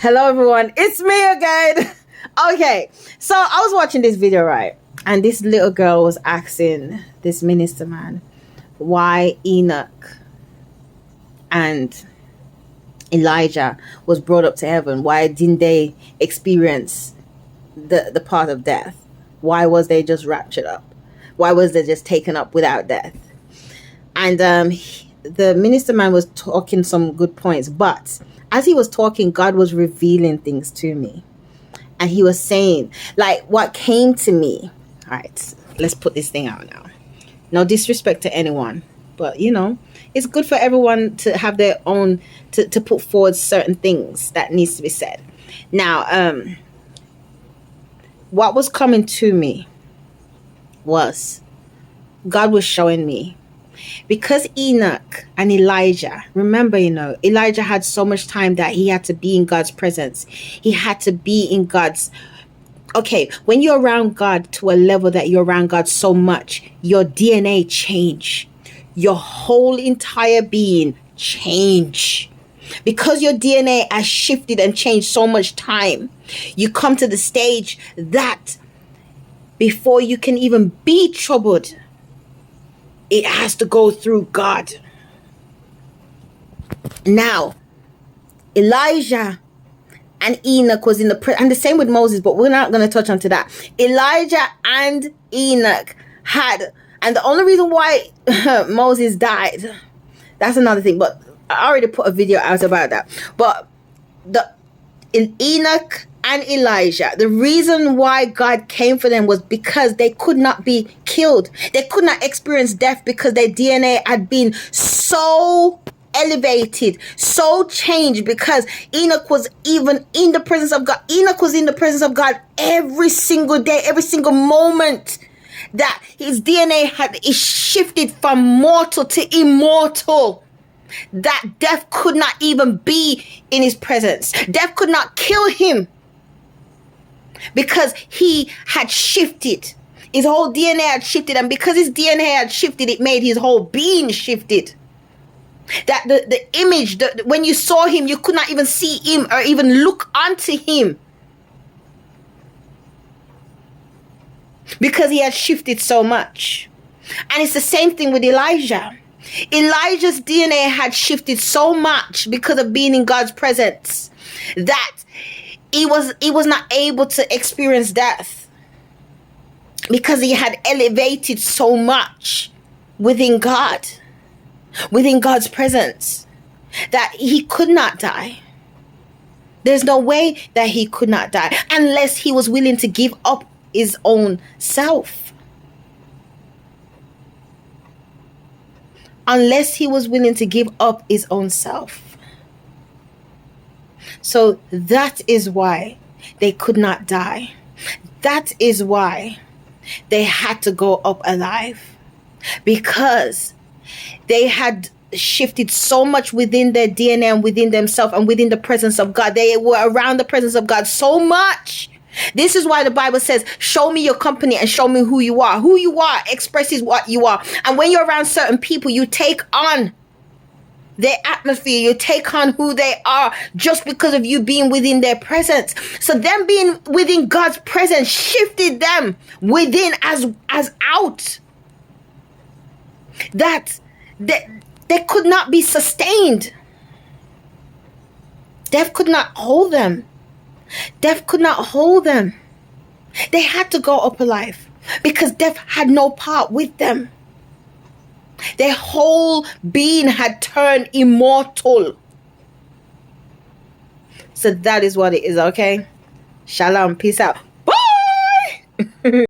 Hello everyone, it's me again. Okay, so I was watching this video, right? And this little girl was asking this minister man why Enoch and Elijah was brought up to heaven. Why didn't they experience the part of death? Why was they just raptured up? Why was they just taken up without death? And the minister man was talking some good points, but as he was talking, God was revealing things to me. And he was saying, like, what came to me. All right, let's put this thing out now. No disrespect to anyone, but you know, it's good for everyone to have their own, to put forward certain things that needs to be said. Now, what was coming to me was God was showing me, because Enoch and Elijah, remember, Elijah had so much time that he had to be in God's presence. He had to be in God's, okay, when you're around God to a level that you're around God so much, your DNA change. Your whole entire being change. Because your DNA has shifted and changed so much time, you come to the stage that before you can even be troubled, it has to go through God. Now, Elijah and Enoch was in the and the same with Moses, but we're not going to touch onto that. Elijah and Enoch had, and the only reason why Moses died, that's another thing, but I already put a video out about that. But in Enoch and Elijah, the reason why God came for them was because they could not be killed. They could not experience death because their DNA had been so elevated, so changed, because Enoch was even in the presence of God. Enoch was in the presence of God every single day, every single moment. That his DNA is shifted from mortal to immortal. That death could not even be in his presence. Death could not kill him because he had shifted. His whole DNA had shifted, and because his DNA had shifted, it made his whole being shifted. That the image, when you saw him, you could not even see him or even look onto him, because he had shifted so much. And it's the same thing with Elijah. Elijah's DNA had shifted so much because of being in God's presence that he was not able to experience death, because he had elevated so much within God, within God's presence, that he could not die. There's no way that he could not die unless he was willing to give up his own self. Unless he was willing to give up his own self. So that is why they could not die. That is why they had to go up alive. Because they had shifted so much within their DNA and within themselves and within the presence of God. They were around the presence of God so much. This is why the Bible says, show me your company and show me who you are. Who you are expresses what you are. And when you're around certain people, you take on their atmosphere. You take on who they are just because of you being within their presence. So them being within God's presence shifted them within as out. That they could not be sustained. Death could not hold them. Death could not hold them. They had to go up alive because death had no part with them. Their whole being had turned immortal. So that is what it is, okay? Shalom. Peace out. Bye!